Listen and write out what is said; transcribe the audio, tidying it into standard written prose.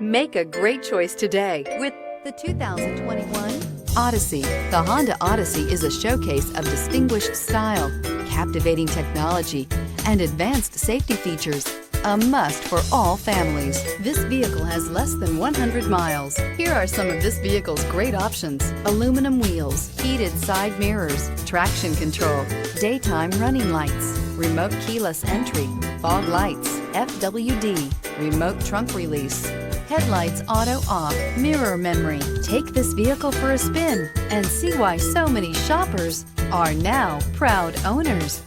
Make a great choice today with the 2021 Odyssey. The Honda Odyssey is a showcase of distinguished style, captivating technology, and advanced safety features. A must for all families. This vehicle has less than 100 miles. Here are some of this vehicle's great options: aluminum wheels, heated side mirrors, traction control, daytime running lights, remote keyless entry, fog lights, FWD, remote trunk release, headlights auto off, mirror memory. Take this vehicle for a spin and see why so many shoppers are now proud owners.